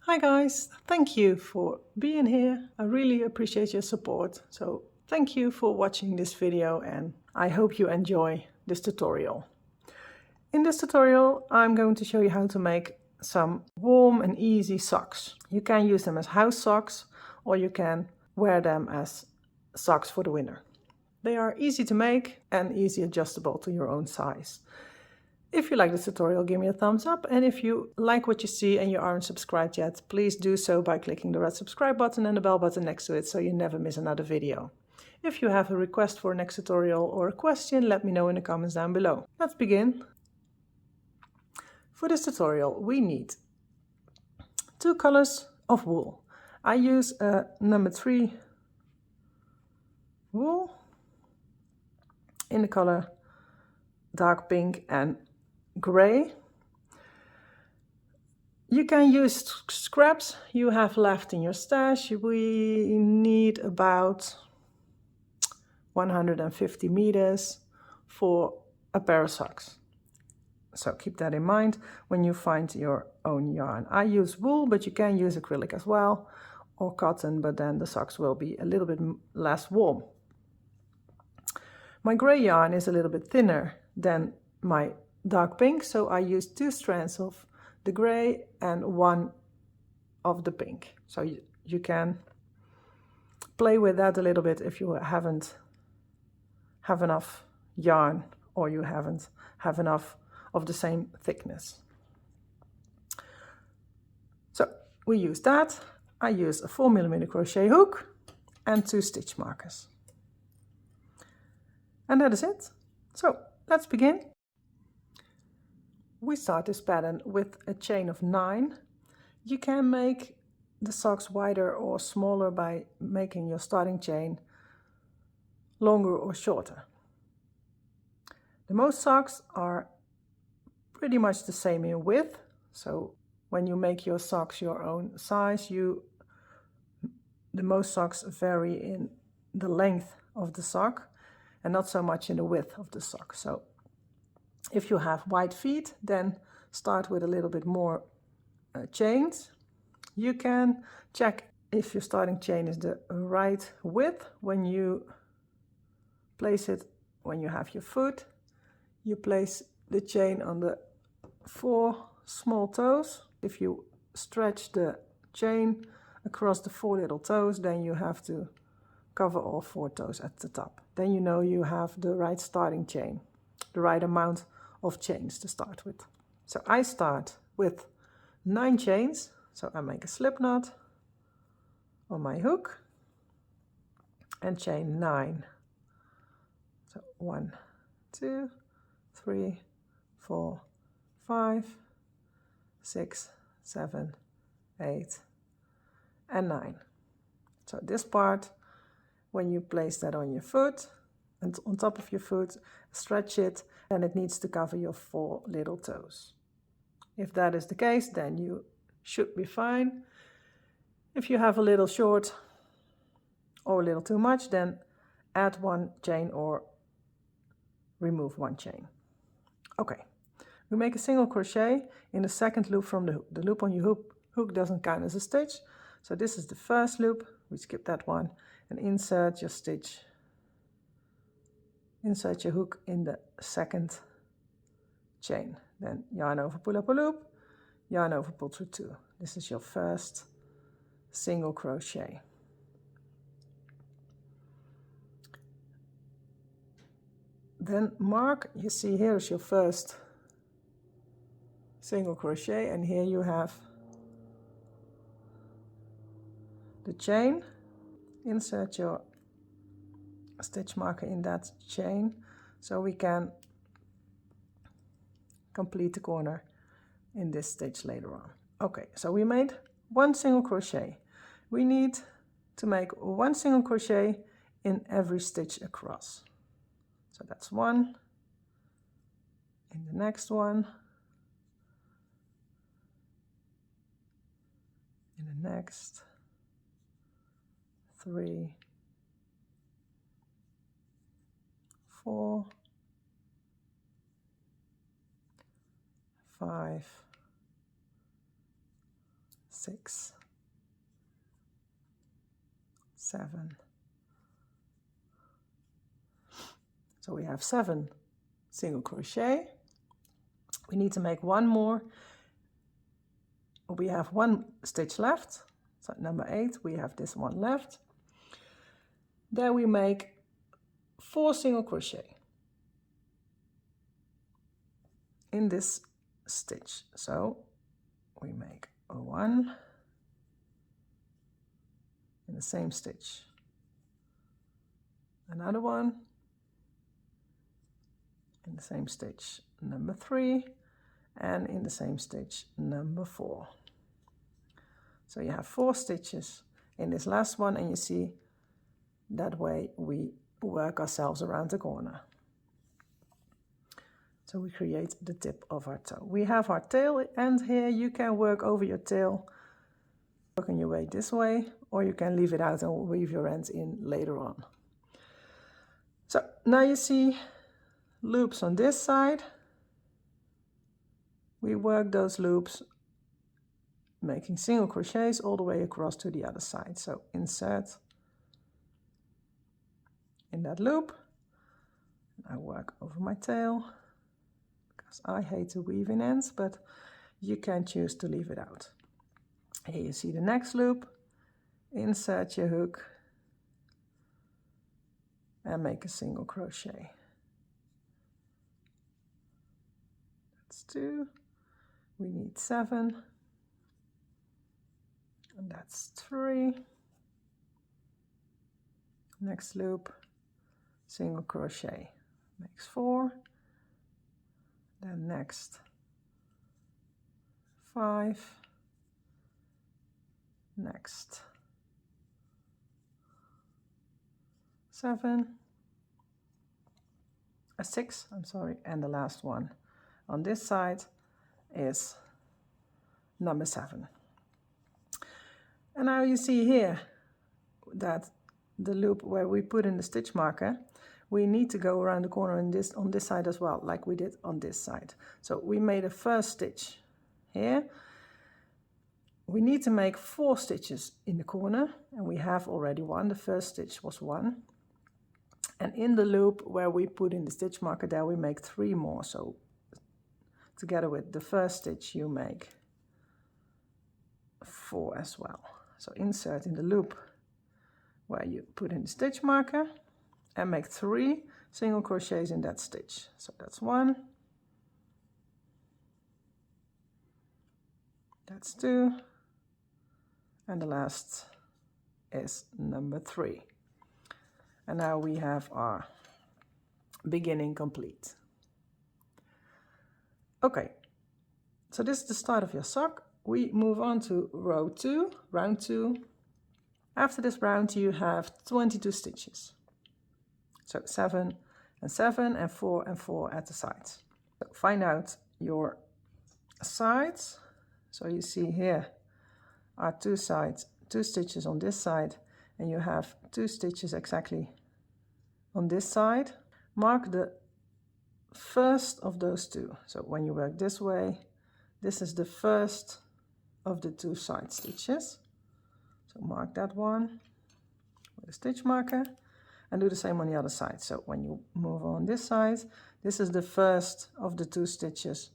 Hi guys, thank you for being here. I really appreciate your support. So thank you for watching this video and I hope you enjoy this tutorial. In this tutorial, I'm going to show you how to make some warm and easy socks. You can use them as house socks or you can wear them as socks for the winter. They are easy to make and easy adjustable to your own size. If you like this tutorial, give me a thumbs up, and if you like what you see and you aren't subscribed yet, please do so by clicking the red subscribe button and the bell button next to it so you never miss another video. If you have a request for a next tutorial or a question, let me know in the comments down below. Let's begin. For this tutorial we need 2 colors of wool. I use a number 3 wool in the color dark pink and gray. You can use scraps you have left in your stash. We need about 150 meters for a pair of socks. So keep that in mind when you find your own yarn. I use wool, but you can use acrylic as well, or cotton, but then the socks will be a little bit less warm. My gray yarn is a little bit thinner than my dark pink, so I use 2 strands of the gray and 1 of the pink. So you can play with that a little bit if you haven't have enough yarn or you haven't have enough of the same thickness. So we use that. I use a 4mm crochet hook and 2 stitch markers. And that is it. So let's begin. We start this pattern with a chain of 9. You can make the socks wider or smaller by making your starting chain longer or shorter. The most socks are pretty much the same in width, so when you make your socks your own size, the most socks vary in the length of the sock and not so much in the width of the sock. So if you have wide feet, then start with a little bit more chains. You can check if your starting chain is the right width when you place it. When you have your foot, you place the chain on the 4 small toes. If you stretch the chain across the 4 little toes, then you have to cover all 4 toes at the top. Then you know you have the right starting chain, the right amount of chains to start with. So I start with 9 chains. So I make a slip knot on my hook and chain 9. So 1, 2, 3, 4, 5, 6, 7, 8, and 9. So this part, when you place that on your foot and on top of your foot, stretch it, and it needs to cover your 4 little toes. If that is the case, then you should be fine. If you have a little short or a little too much, then add 1 chain or remove 1 chain. Okay, we make a single crochet in the second loop from the hook. The loop on your hook doesn't count as a stitch, so this is the first loop. We skip that one and insert your stitch. Insert your hook in the second chain. Then yarn over, pull up a loop, yarn over, pull through 2. This is your first single crochet. Then mark, you see here is your first single crochet, and here you have the chain. Insert your stitch marker in that chain so we can complete the corner in this stitch later on. Okay, so we made 1 single crochet. We need to make 1 single crochet in every stitch across. So that's 1 in the next one, in the next, 3, 4, 5, 6, 7. So we have 7 single crochet. We need to make one more. We have 1 stitch left, so number 8, we have this one left. Then we make 4 single crochet in this stitch. So we make a 1 in the same stitch, another one in the same stitch, number 3, and in the same stitch, number 4. So you have 4 stitches in this last one, and you see that way we work ourselves around the corner. So we create the tip of our toe. We have our tail end here. You can work over your tail, working your way this way, or you can leave it out and weave your ends in later on. So now you see loops on this side. We work those loops, making single crochets all the way across to the other side. So insert in that loop. I work over my tail because I hate to weave in ends, but you can choose to leave it out. Here you see the next loop. Insert your hook and make a single crochet. That's 2. We need 7. And that's 3. Next loop, single crochet, makes 4. Then next 5. Next 7. 6, I'm sorry, and the last one on this side is number 7. And now you see here that the loop where we put in the stitch marker, we need to go around the corner on this side as well, like we did on this side. So we made a first stitch here. We need to make 4 stitches in the corner, and we have already 1. The first stitch was 1. And in the loop where we put in the stitch marker there, we make 3 more. So together with the first stitch, you make 4 as well. So insert in the loop where you put in the stitch marker and make 3 single crochets in that stitch. So that's 1, that's 2, and the last is number 3. And now we have our beginning complete. Okay, so this is the start of your sock. We move on to round 2. After this round you have 22 stitches. So 7 and 7 and 4 and 4 at the sides. So find out your sides. So you see here are 2 sides, 2 stitches on this side, and you have 2 stitches exactly on this side. Mark the first of those 2. So when you work this way, this is the first of the 2 side stitches. So mark that one with a stitch marker and do the same on the other side. So when you move on this side, this is the first of the 2 stitches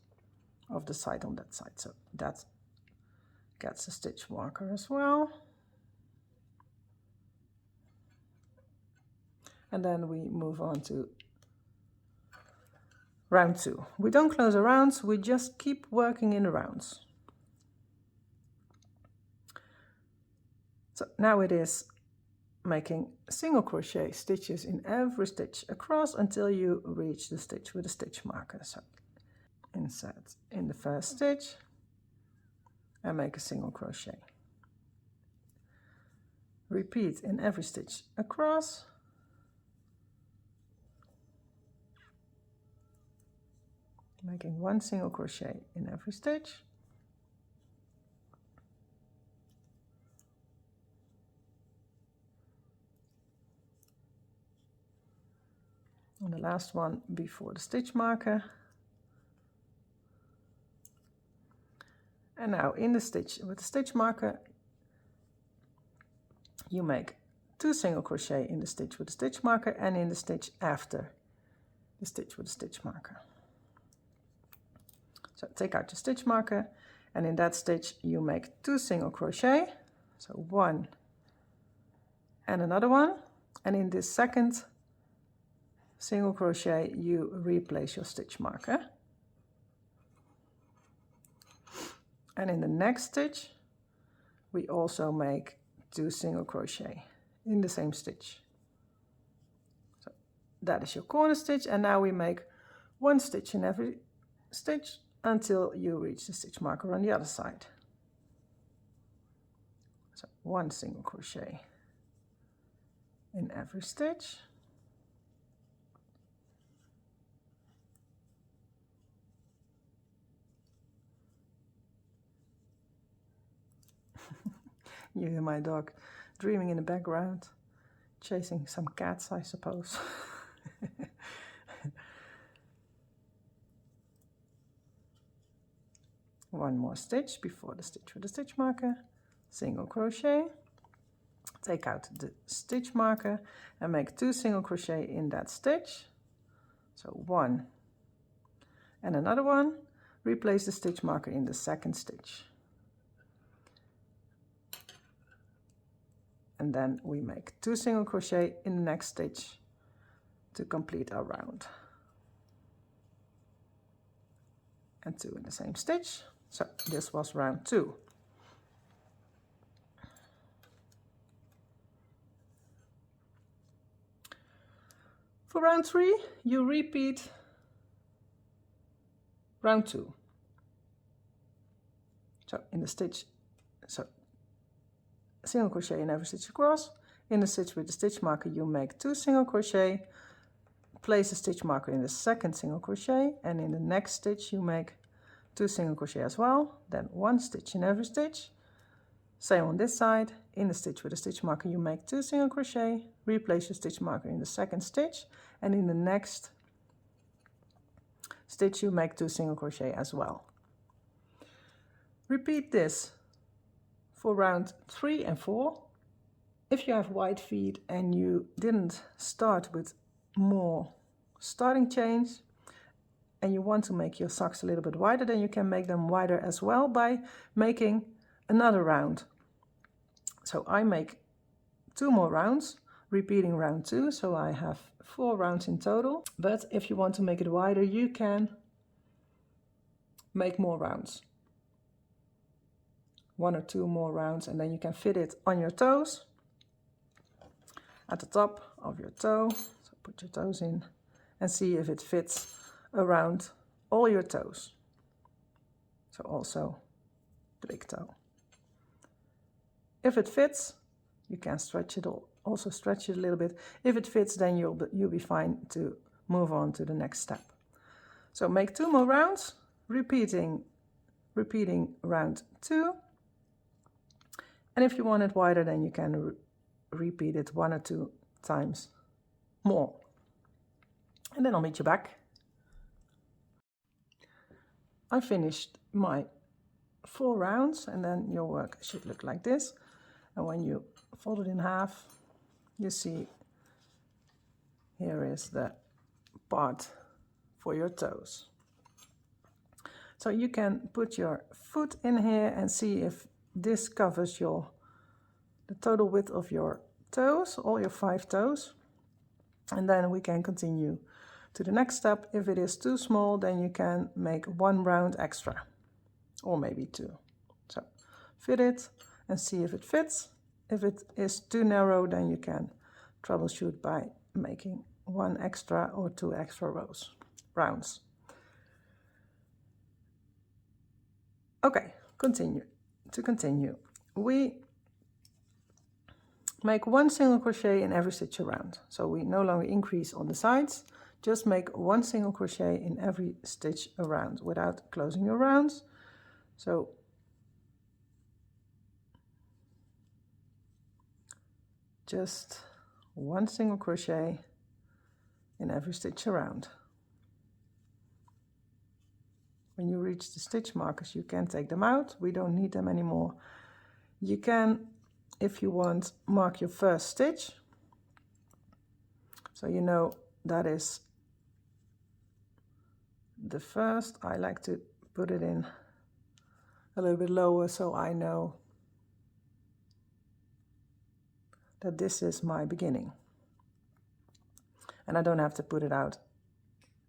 of the side on that side. So that gets a stitch marker as well. And then we move on to round 2. We don't close the rounds, we just keep working in the rounds. So now it is making single crochet stitches in every stitch across until you reach the stitch with a stitch marker. So insert in the first stitch and make a single crochet. Repeat in every stitch across. Making 1 single crochet in every stitch. And the last one before the stitch marker. And now in the stitch with the stitch marker, you make 2 single crochet in the stitch with the stitch marker and in the stitch after the stitch with the stitch marker. So take out your stitch marker, and in that stitch you make 2 single crochet, so 1 and another one, and in this second single crochet you replace your stitch marker, and in the next stitch we also make 2 single crochet in the same stitch. So that is your corner stitch, and now we make 1 stitch in every stitch until you reach the stitch marker on the other side. So 1 single crochet in every stitch. You hear my dog dreaming in the background, chasing some cats, I suppose. One more stitch before the stitch with the stitch marker, single crochet, take out the stitch marker and make 2 single crochet in that stitch. So 1 and another one, replace the stitch marker in the second stitch. And then we make 2 single crochet in the next stitch to complete our round. And 2 in the same stitch. So this was round 2. For round 3, you repeat round 2. So in the stitch, so single crochet in every stitch across. In the stitch with the stitch marker, you make 2 single crochet, place a stitch marker in the second single crochet, and in the next stitch you make 2 single crochet as well, then 1 stitch in every stitch. Same on this side. In the stitch with the stitch marker you make 2 single crochet, replace your stitch marker in the second stitch, and in the next stitch you make 2 single crochet as well. Repeat this for round 3 and 4. If you have wide feet and you didn't start with more starting chains, and you want to make your socks a little bit wider, then you can make them wider as well by making another round. So I make 2 more rounds, repeating round 2, so I have 4 rounds in total. But if you want to make it wider, you can make more rounds. 1 or 2 more rounds, and then you can fit it on your toes, at the top of your toe. So put your toes in and see if it fits around all your toes. So also the big toe. If it fits, you can stretch it, also stretch it a little bit. If it fits, then you'll be fine to move on to the next step. So make 2 more rounds, repeating round 2. And if you want it wider, then you can repeat it 1 or 2 times more. And then I'll meet you back. I finished my 4 rounds, and then your work should look like this. And when you fold it in half, you see here is the part for your toes. So you can put your foot in here and see if this covers the total width of your toes, all your 5 toes. And then we can continue to the next step. If it is too small, then you can make 1 round extra, or maybe 2. So fit it and see if it fits. If it is too narrow, then you can troubleshoot by making 1 extra or 2 extra rounds. Okay, continue. We make 1 single crochet in every stitch around. So we no longer increase on the sides, just make 1 single crochet in every stitch around without closing your rounds. So just 1 single crochet in every stitch around. when you reach the stitch markers, you can take them out. We don't need them anymore. You can, if you want, mark your first stitch. So you know that is the first. I like to put it in a little bit lower so I know that this is my beginning. And I don't have to put it out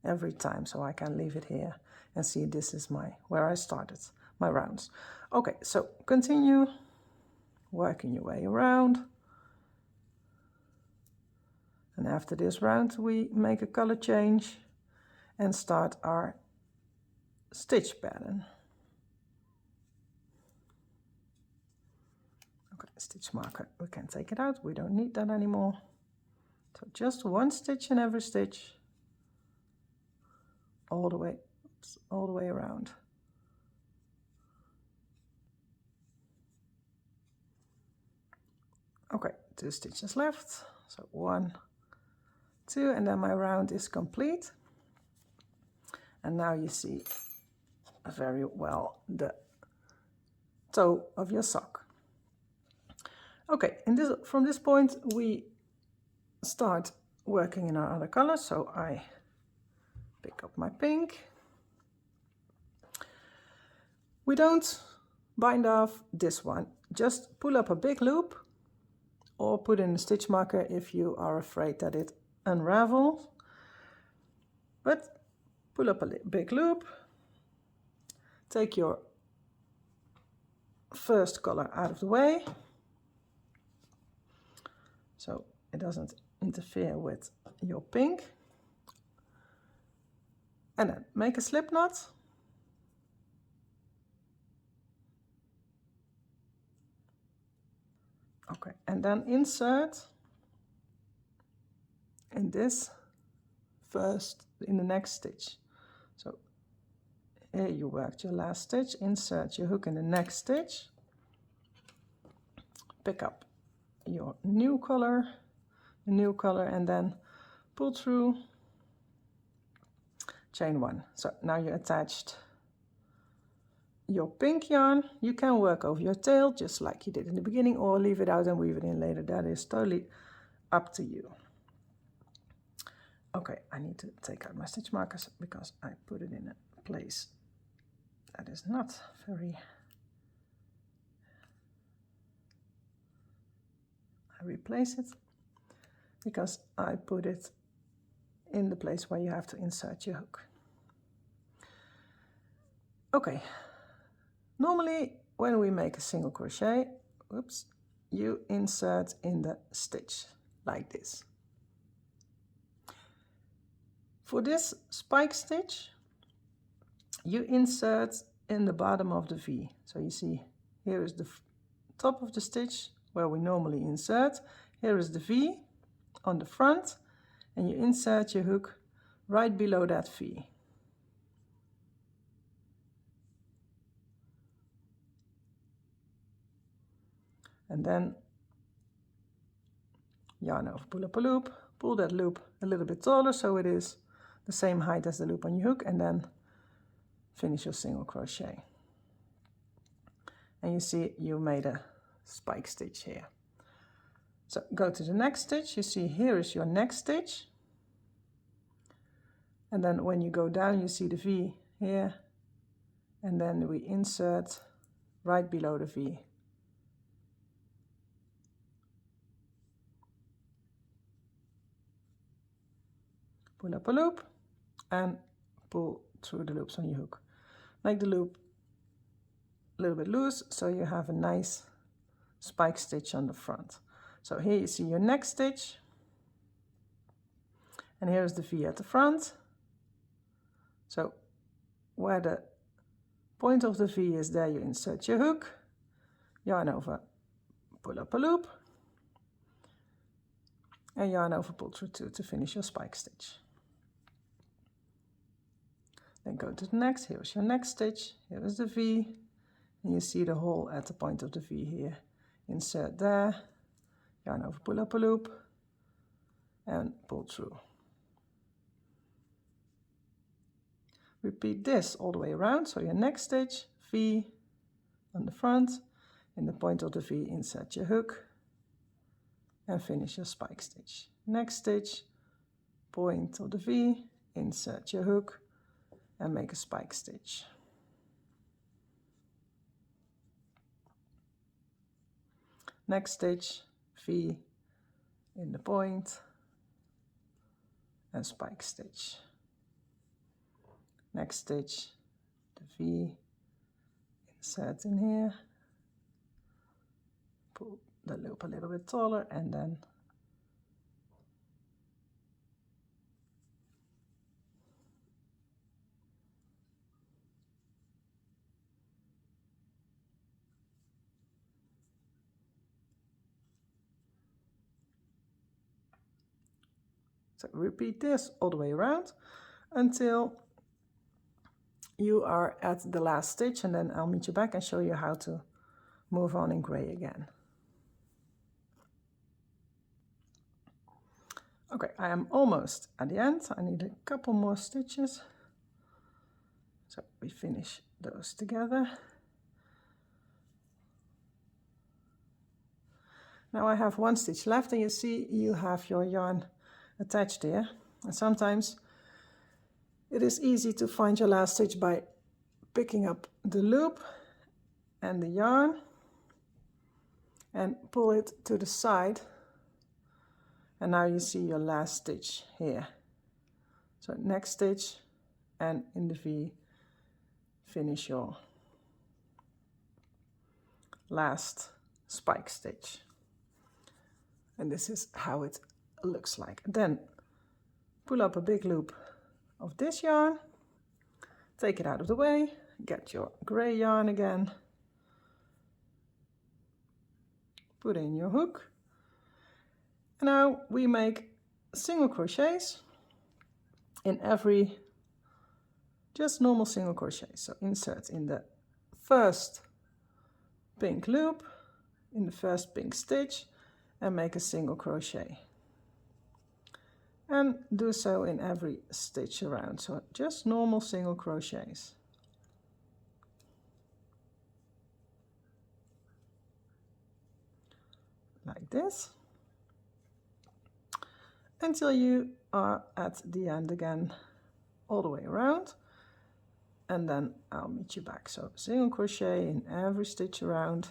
every time, so I can leave it here and see this is where I started my rounds. Okay, so continue working your way around. And after this round, we make a color change and start our stitch pattern. Okay, stitch marker, we can take it out. We don't need that anymore. So just one stitch in every stitch, all the way around. Okay, 2 stitches left. So 1, 2, and then my round is complete. And now you see very well the toe of your sock. Okay, from this point we start working in our other color. So I pick up my pink. We don't bind off this one. Just pull up a big loop or put in a stitch marker if you are afraid that it unravels. But pull up a big loop. Take your first color out of the way so it doesn't interfere with your pink. And then make a slip knot. Okay, and then insert in this first, in the next stitch. So here you worked your last stitch, insert your hook in the next stitch, pick up your new color, and then pull through, chain 1. So now you attached your pink yarn. You can work over your tail just like you did in the beginning, or leave it out and weave it in later. That is totally up to you. Okay, I need to take out my stitch markers because I put it in a place that is not very... I replace it because I put it in the place where you have to insert your hook. Okay, normally when we make a single crochet, oops, you insert in the stitch like this. For this spike stitch, you insert in the bottom of the V. So you see, here is the top of the stitch where we normally insert. Here is the V on the front, and you insert your hook right below that V. And then yarn over, pull up a loop, pull that loop a little bit taller so it is the same height as the loop on your hook, and then finish your single crochet. And you see you made a spike stitch here. So go to the next stitch. You see here is your next stitch, and then when you go down you see the V here, and then we insert right below the V. Pull up a loop and pull through the loops on your hook. Make the loop a little bit loose so you have a nice spike stitch on the front. So here you see your next stitch, and here is the V at the front. So where the point of the V is, there you insert your hook, yarn over, pull up a loop, and yarn over, pull through 2 to finish your spike stitch. Then go to the next. Here is your next stitch, here is the V, and you see the hole at the point of the V here. Insert there, yarn over, pull up a loop, and pull through. Repeat this all the way around. So your next stitch, V on the front, in the point of the V insert your hook and finish your spike stitch. Next stitch, point of the V, insert your hook and make a spike stitch. Next stitch, V in the point and spike stitch. Next stitch, the V, insert in here, pull the loop a little bit taller and then so repeat this all the way around until you are at the last stitch, and then I'll meet you back and show you how to move on in gray again. Okay, I am almost at the end. I need a couple more stitches. So we finish those together. Now I have one stitch left, and you see you have your yarn attached here. And sometimes it is easy to find your last stitch by picking up the loop and the yarn and pull it to the side. And now you see your last stitch here. So next stitch and in the V, finish your last spike stitch. And this is how it looks like. Then pull up a big loop of this yarn, take it out of the way, get your gray yarn again, put in your hook. And now we make single crochets in every, just normal single crochet. So insert in the first pink loop, in the first pink stitch, and make a single crochet. And do so in every stitch around, so just normal single crochets. Like this. Until you are at the end again, all the way around. And then I'll meet you back. So single crochet in every stitch around.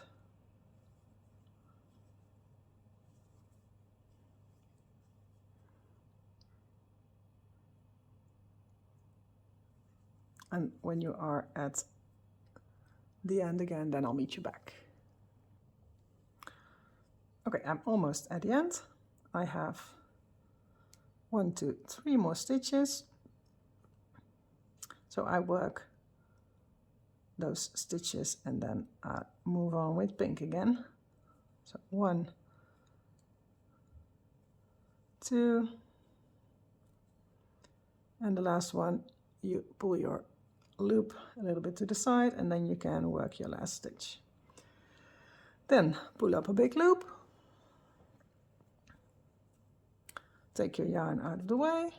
And when you are at the end again, then I'll meet you back. Okay, I'm almost at the end. I have 1, 2, 3 more stitches. So I work those stitches and then I move on with pink again. So 1, 2, and the last one, you pull your loop a little bit to the side and then you can work your last stitch. Then pull up a big loop, take your yarn out of the way,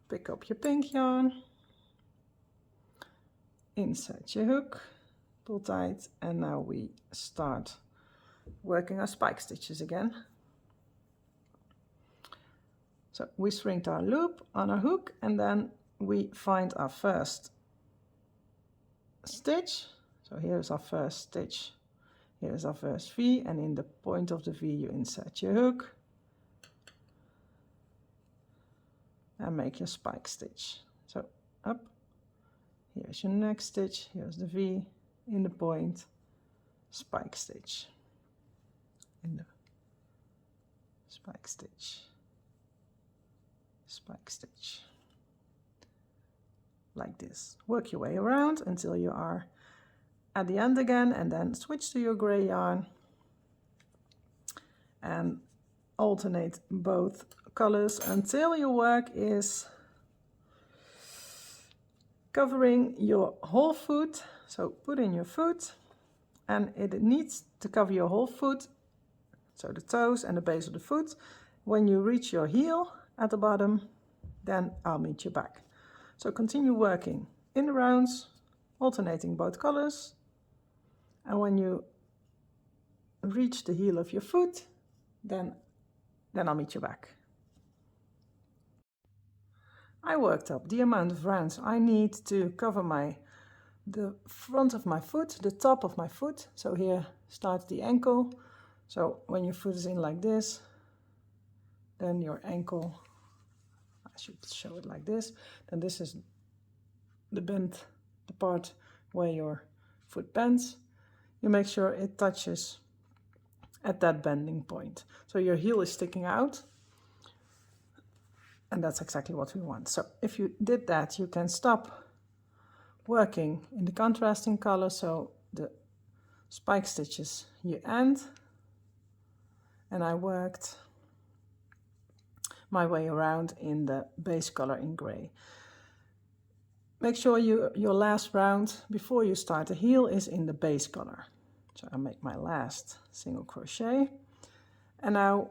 pick up your pink yarn, insert your hook, pull tight, and now we start working our spike stitches again. So we string our loop on our hook and then we find our first stitch. So here's our first stitch, here's our first V, and in the point of the V you insert your hook and make your spike stitch. So up, here's your next stitch, here's the V, in the point, spike stitch, in the spike stitch, spike stitch. Like this. Work your way around until you are at the end again, and then switch to your gray yarn and alternate both colors until your work is covering your whole foot. So put in your foot and it needs to cover your whole foot, so the toes and the base of the foot. When you reach your heel at the bottom, then I'll meet you back. So continue working in the rounds, alternating both colors, and when you reach the heel of your foot, then I'll meet you back. I worked up the amount of rounds I need to cover the front of my foot, the top of my foot. So here starts the ankle. So when your foot is in like this, then your ankle, I should show it like this, then this is the bend, the part where your foot bends. You make sure it touches at that bending point. So your heel is sticking out. And that's exactly what we want. So if you did that, you can stop working in the contrasting color. So the spike stitches you end. And I worked my way around in the base color in gray. Make sure your last round before you start the heel is in the base color. So I make my last single crochet. And now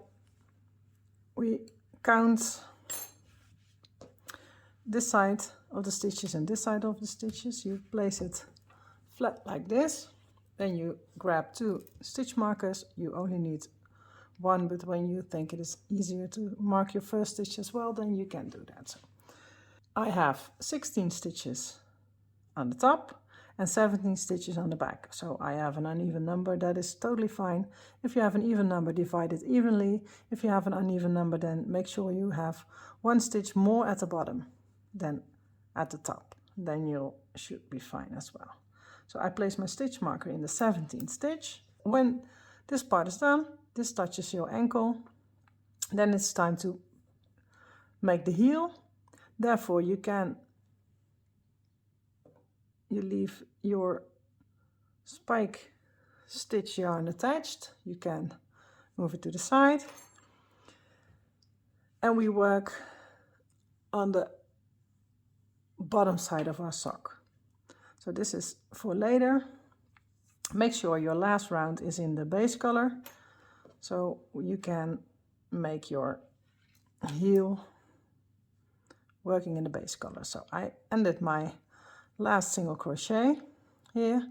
we count this side of the stitches and this side of the stitches. You place it flat like this. Then you grab 2 stitch markers. You only need 1, but when you think it is easier to mark your first stitch as well, then you can do that. So I have 16 stitches on the top and 17 stitches on the back. So I have an uneven number. That is totally fine. If you have an even number, divide it evenly. If you have an uneven number, then make sure you have 1 stitch more at the bottom than at the top. Then you should be fine as well. So I place my stitch marker in the 17th stitch. When this part is done, this touches your ankle, then it's time to make the heel. Therefore you leave your spike stitch yarn attached. You can move it to the side, and we work on the bottom side of our sock. So this is for later. Make sure your last round is in the base color, so you can make your heel working in the base color. So I ended my last single crochet here,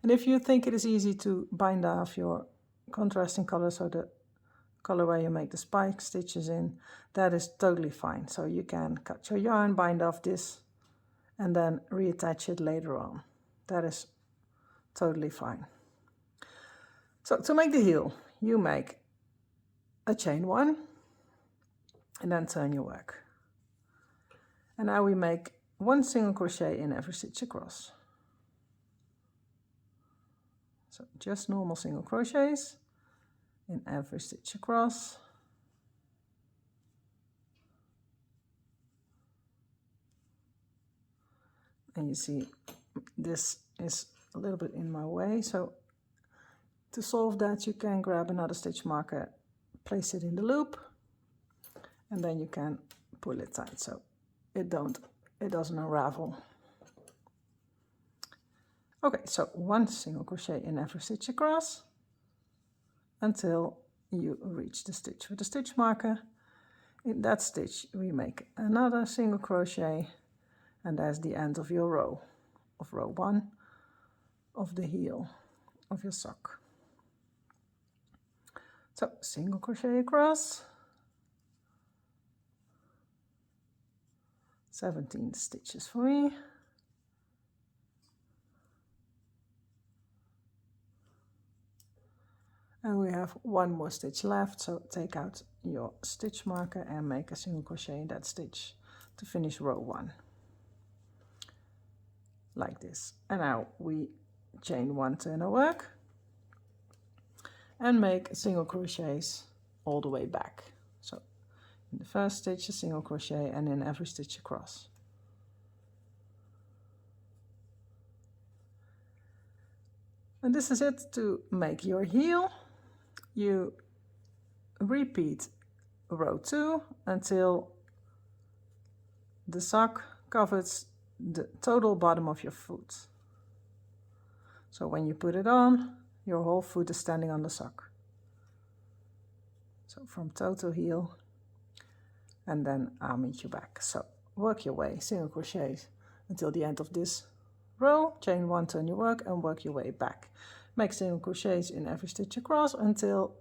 and if you think it is easy to bind off your contrasting color, so the color where you make the spike stitches in, that is totally fine. So you can cut your yarn, bind off this, and then reattach it later on. That is totally fine. So to make the heel, you make a chain 1 and then turn your work. And now we make 1 single crochet in every stitch across. So just normal single crochets in every stitch across. And you see this is a little bit in my way, so to solve that you can grab another stitch marker, place it in the loop, and then you can pull it tight so it doesn't unravel. Okay, so 1 single crochet in every stitch across until you reach the stitch with the stitch marker. In that stitch we make another single crochet, and that's the end of your row, of row 1 of the heel of your sock. So single crochet across, 17 stitches for me. And we have 1 more stitch left, so take out your stitch marker and make a single crochet in that stitch to finish row 1. Like this. And now we chain 1, turn our work, and make single crochets all the way back. So in the first stitch a single crochet, and in every stitch across. And this is it to make your heel. You repeat row 2 until the sock covers the total bottom of your foot. So when you put it on, your whole foot is standing on the sock. So from toe to heel, and then I'll meet you back. So work your way single crochet until the end of this row, chain 1, turn your work and work your way back. Make single crochets in every stitch across until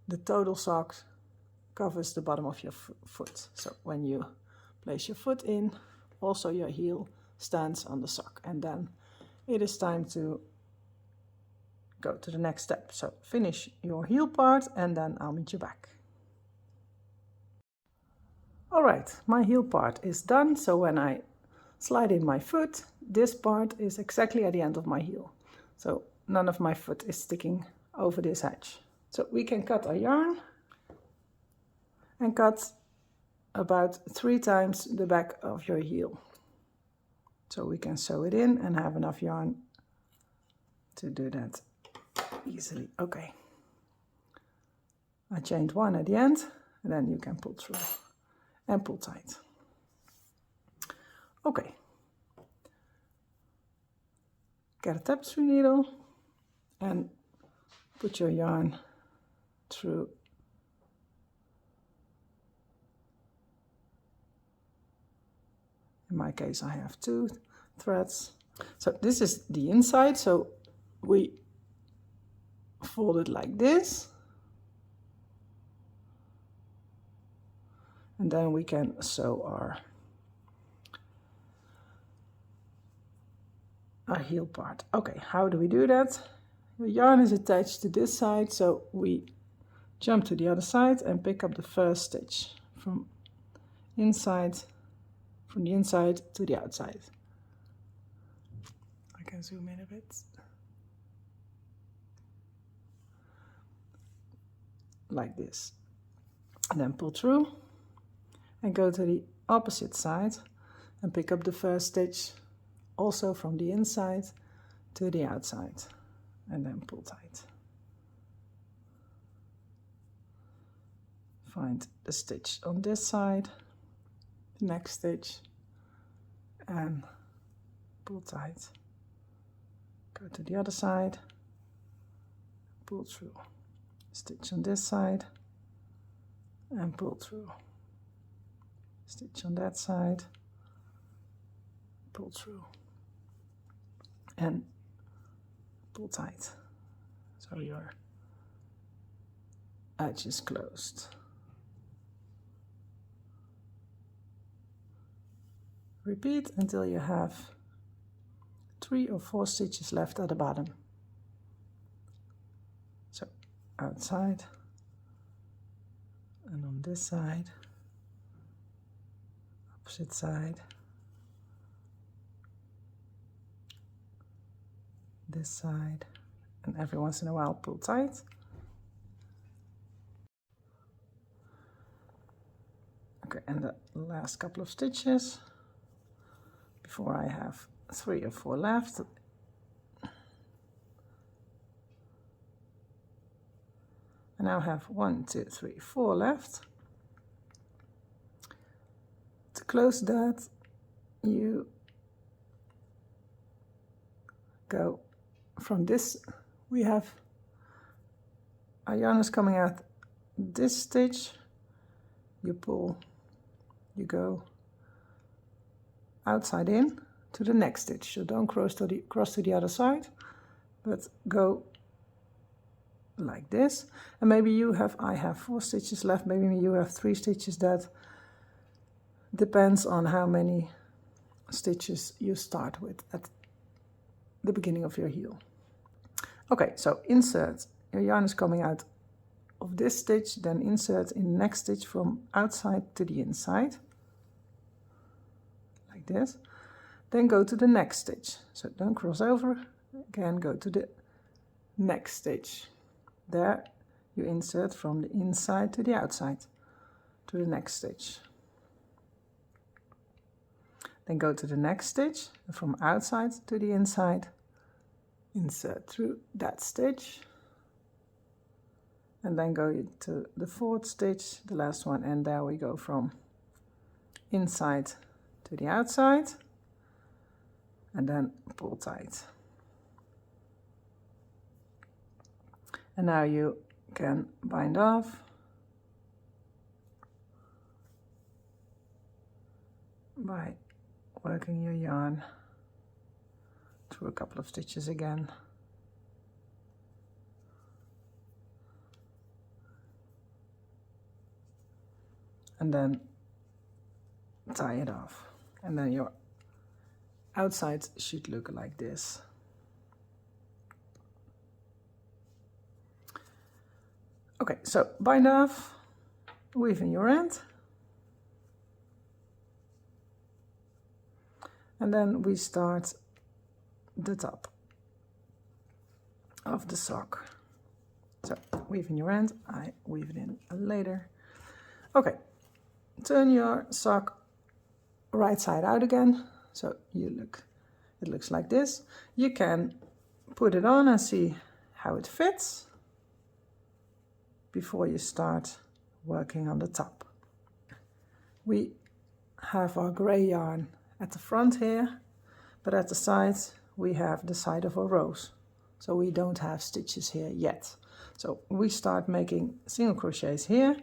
the total sock covers the bottom of your foot. So when you place your foot in, also your heel stands on the sock, and then it is time to go to the next step. So finish your heel part and then I'll meet you back. Alright, my heel part is done, so when I slide in my foot, this part is exactly at the end of my heel. So none of my foot is sticking over this edge. So we can cut our yarn and cut about 3 times the back of your heel. So we can sew it in and have enough yarn to do that easily. Okay. I chained 1 at the end, and then you can pull through and pull tight. Okay. Get a tapestry needle and put your yarn through in my case I have 2 threads. So this is the inside, so we fold it like this, and then we can sew our heel part. Okay, how do we do that? The yarn is attached to this side, so we jump to the other side and pick up the first stitch from the inside to the outside. I can zoom in a bit. Like this. And then pull through and go to the opposite side and pick up the first stitch also from the inside to the outside, and then pull tight. Find the stitch on this side, the next stitch, and pull tight. Go to the other side, pull through. Stitch on this side and pull through. Stitch on that side, pull through and pull tight so your edge is closed. Repeat until you have 3 or 4 stitches left at the bottom. So outside and on this side, opposite side, this side, and every once in a while pull tight. Okay, and the last couple of stitches before I have 3 or 4 left. I now have 1, 2, 3, 4 left. To close that, you go from this. We have our yarn is coming out this stitch. You pull, you go outside in to the next stitch. So don't cross to the other side, but go like this. And maybe you have, I have 4 stitches left, maybe you have 3 stitches. That depends on how many stitches you start with at the beginning of your heel. Okay, so insert, your yarn is coming out of this stitch, then insert in the next stitch from outside to the inside, like this. Then go to the next stitch. So don't cross over, again go to the next stitch. There you insert from the inside to the outside to the next stitch. Then go to the next stitch, and from outside to the inside, insert through that stitch, and then go to the 4th stitch, the last one, and there we go from inside to the outside, and then pull tight. And now you can bind off by working your yarn through a couple of stitches again. And then tie it off. And then your outside should look like this. Okay, so bind off, weave in your end. And then we start the top of the sock. So weave in your end, I weave it in later. Okay, turn your sock right side out again. So it looks like this. You can put it on and see how it fits before you start working on the top. We have our gray yarn at the front here, but at the sides we have the side of a rose. So we don't have stitches here yet. So we start making single crochets here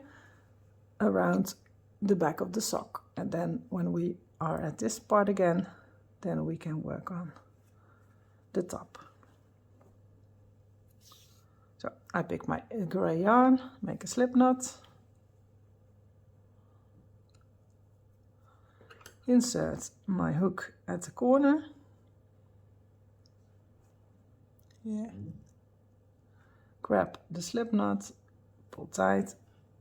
around the back of the sock. And then when we are at this part again, then we can work on the top. So I pick my gray yarn, make a slip knot, insert my hook at the corner, grab the slip knot, pull tight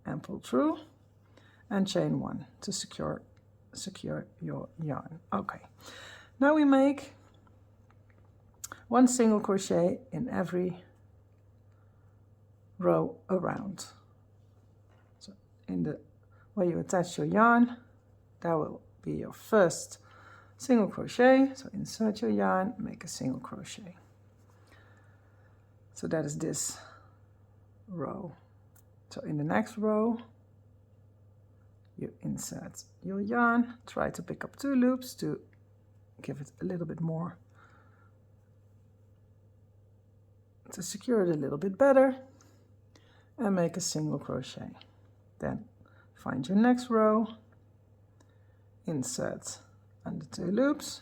and pull through, and chain 1 to secure your yarn. Okay, now we make 1 single crochet in every row around. So in the where you attach your yarn, that will be your first single crochet. So insert your yarn, make a single crochet. So that is this row. So in the next row you insert your yarn, try to pick up 2 loops to give it a little bit more, to secure it a little bit better, and make a single crochet. Then find your next row, insert under 2 loops,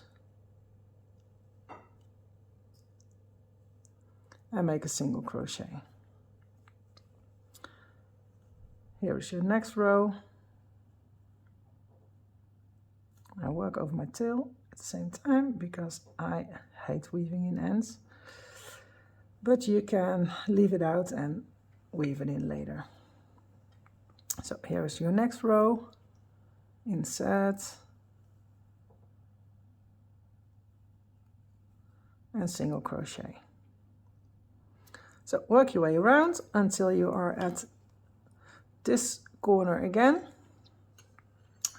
and make a single crochet. Here is your next row. I work over my tail at the same time because I hate weaving in ends, but you can leave it out and weave it in later. So here is your next row, insert, and single crochet. So work your way around until you are at this corner again.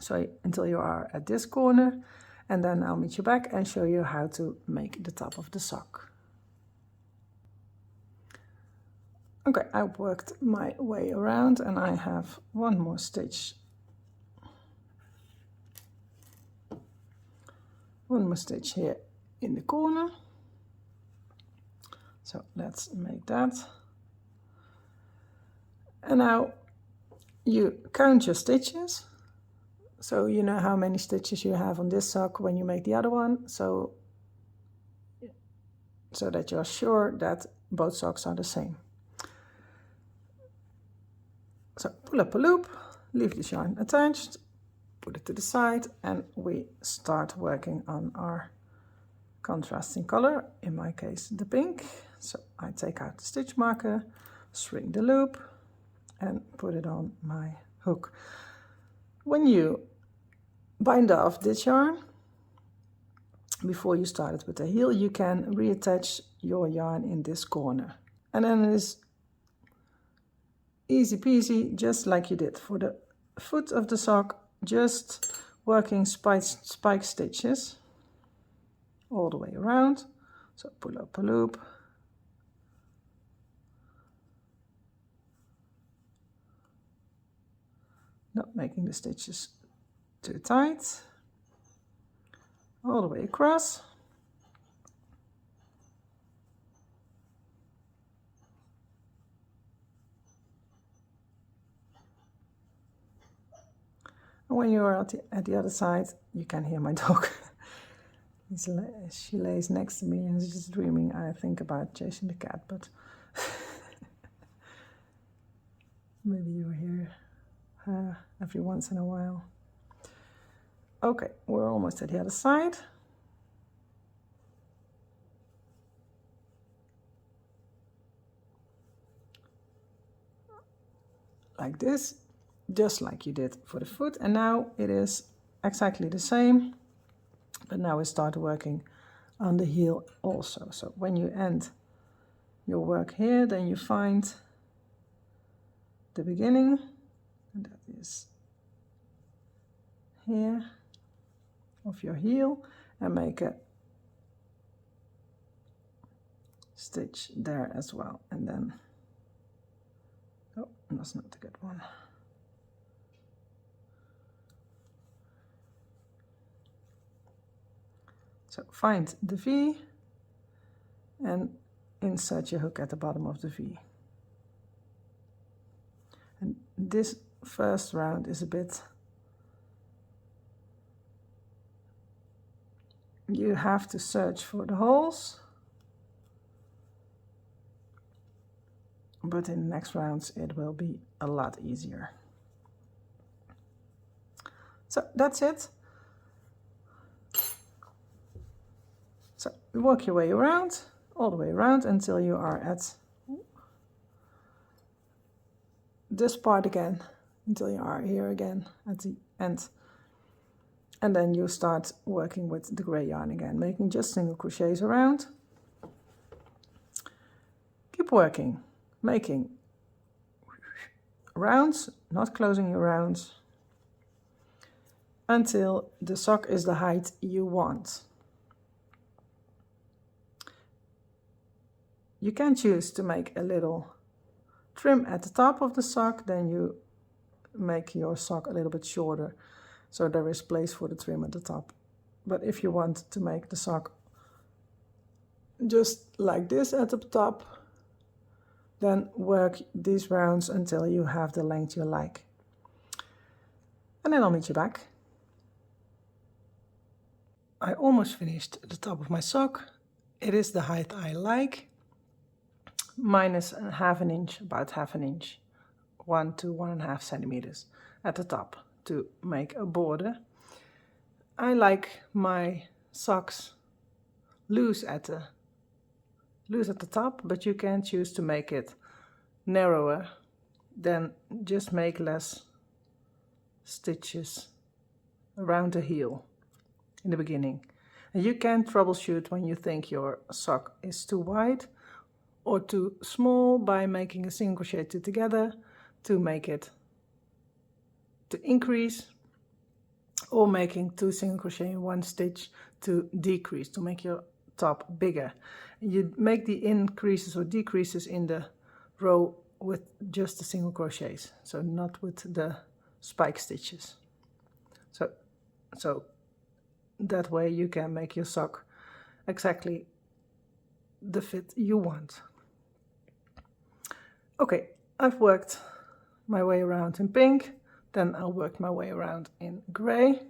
So until you are at this corner, and then I'll meet you back and show you how to make the top of the sock. Okay, I worked my way around and I have 1 more stitch. 1 more stitch here in the corner. So let's make that. And now you count your stitches. So you know how many stitches you have on this sock when you make the other one, so that you're sure that both socks are the same. So pull up a loop, leave this yarn attached, put it to the side, and we start working on our contrasting color, in my case the pink. So I take out the stitch marker, shrink the loop, and put it on my hook. When you bind off this yarn, before you start it with the heel, you can reattach your yarn in this corner. And then it is easy peasy, just like you did for the foot of the sock, just working spike stitches all the way around. So pull up a loop, not making the stitches too tight, all the way across. And when you're at the other side, you can hear my dog. She lays next to me and is just dreaming. I think about chasing the cat, but maybe you hear her every once in a while. Okay, we're almost at the other side. Like this, just like you did for the foot. And now it is exactly the same, but now we start working on the heel also. So when you end your work here, then you find the beginning, and that is here of your heel, and make a stitch there as well. And then, oh, that's not a good one. So find the V and insert your hook at the bottom of the V. And this first round is a bit, you have to search for the holes, but in the next rounds it will be a lot easier. So that's it. So work your way around, all the way around until you are at this part again, until you are here again at the end. And then you start working with the gray yarn again, making just single crochets around. Keep working, making rounds, not closing your rounds, until the sock is the height you want. You can choose to make a little trim at the top of the sock, then you make your sock a little bit shorter, so there is place for the trim at the top. But if you want to make the sock just like this at the top, then work these rounds until you have the length you like. And then I'll meet you back. I almost finished the top of my sock. It is the height I like, minus half an inch, about half an inch, 1 to 1.5 centimeters at the top to make a border. I like my socks loose at the top, but you can choose to make it narrower, then just make less stitches around the heel in the beginning. And you can troubleshoot when you think your sock is too wide or too small by making a single crochet two together to make it to increase, or making 2 single crochet in 1 stitch to decrease, to make your top bigger. You make the increases or decreases in the row with just the single crochets, so not with the spike stitches. So that way you can make your sock exactly the fit you want. Okay, I've worked my way around in pink, then I'll work my way around in gray.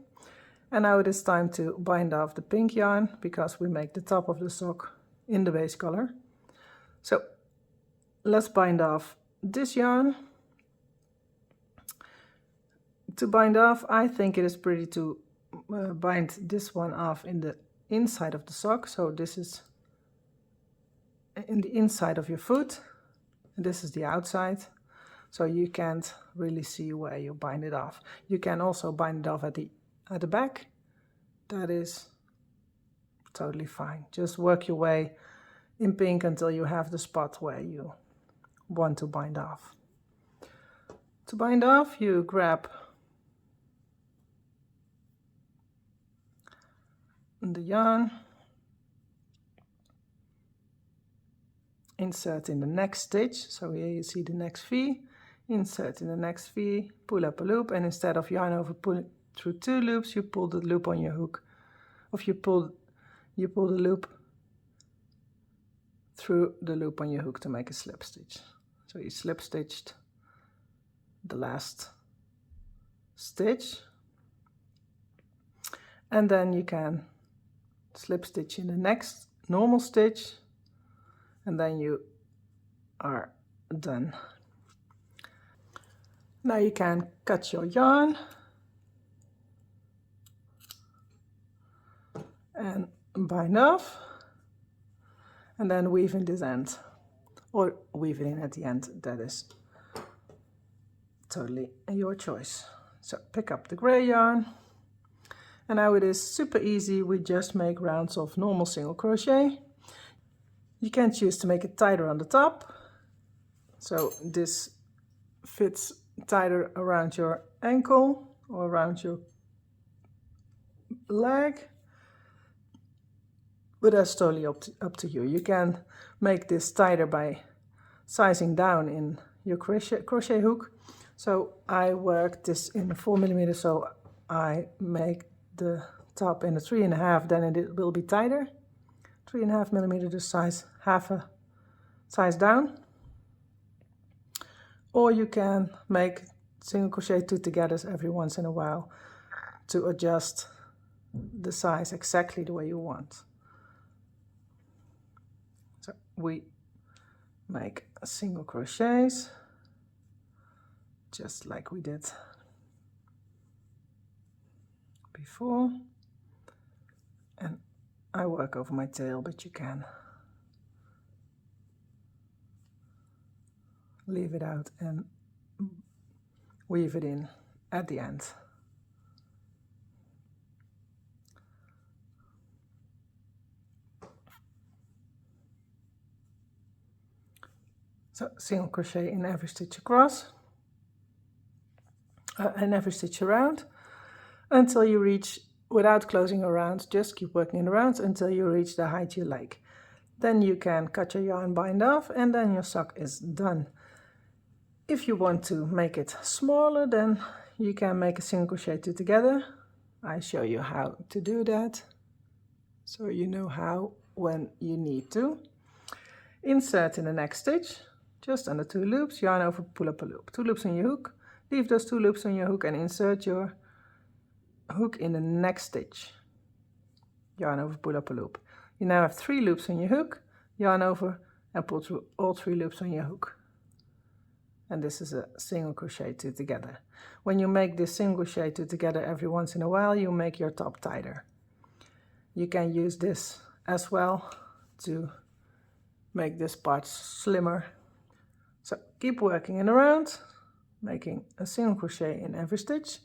And now it is time to bind off the pink yarn, because we make the top of the sock in the base color. So let's bind off this yarn. To bind off, I think it is pretty to bind this one off in the inside of the sock. So this is in the inside of your foot, and this is the outside. So you can't really see where you bind it off. You can also bind it off at the back. That is totally fine. Just work your way in pink until you have the spot where you want to bind off. To bind off, you grab the yarn, insert in the next stitch. So here you see the next V. Insert in the next V, pull up a loop, and instead of yarn over pulling through 2 loops, you pull the loop on your hook. Or you pull the loop through the loop on your hook to make a slip stitch. So you slip stitched the last stitch, and then you can slip stitch in the next normal stitch, and then you are done. Now you can cut your yarn and bind off, and then weave in this end, or weave it in at the end. That is totally your choice. So pick up the gray yarn, and now it is super easy. We just make rounds of normal single crochet. You can choose to make it tighter on the top, so this fits tighter around your ankle or around your leg, but that's totally up to you. You can make this tighter by sizing down in your crochet hook. So I work this in 4mm, so I make the top in a 3.5, then it will be tighter. 3.5mm, just size half a size down. Or you can make single crochet 2 togethers every once in a while to adjust the size exactly the way you want. So we make single crochets just like we did before, and I work over my tail, but you can leave it out and weave it in at the end. So single crochet in every stitch across and every stitch around until you reach, without closing around, just keep working in the rounds until you reach the height you like. Then you can cut your yarn, bind off, and then your sock is done. If you want to make it smaller, then you can make a single crochet 2 together. I show you how to do that, so you know how when you need to. Insert in the next stitch, just under 2 loops, yarn over, pull up a loop. 2 loops on your hook, leave those 2 loops on your hook and insert your hook in the next stitch. Yarn over, pull up a loop. You now have 3 loops on your hook, yarn over and pull through all 3 loops on your hook. And this is a single crochet 2 together. When you make this single crochet 2 together every once in a while, you make your top tighter. You can use this as well to make this part slimmer. So keep working in around, making a single crochet in every stitch.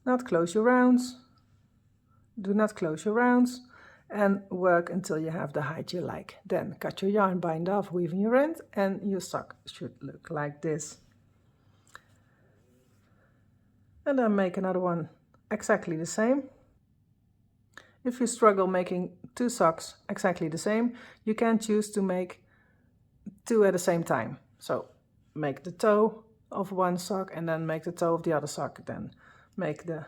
Not close your rounds. Do not close your rounds, and work until you have the height you like. Then cut your yarn, bind off, weave in your end, and your sock should look like this. And then make another one exactly the same. If you struggle making 2 socks exactly the same, you can choose to make 2 at the same time. So make the toe of one sock and then make the toe of the other sock, then make the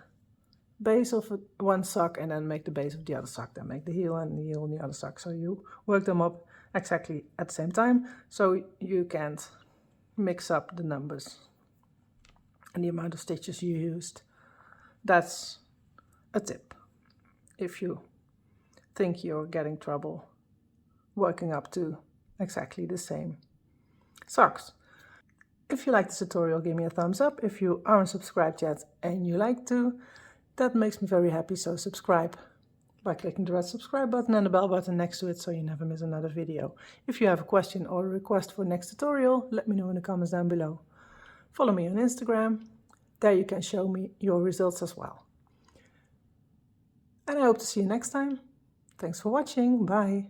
base of one sock and then make the base of the other sock, then make the heel and the heel on the other sock. So you work them up exactly at the same time, so you can't mix up the numbers and the amount of stitches you used. That's a tip if you think you're getting trouble working up to exactly the same socks. If you like this tutorial, give me a thumbs up. If you aren't subscribed yet and you like to, that makes me very happy, so subscribe by clicking the red subscribe button and the bell button next to it so you never miss another video. If you have a question or a request for next tutorial, let me know in the comments down below. Follow me on Instagram, there you can show me your results as well. And I hope to see you next time. Thanks for watching, bye!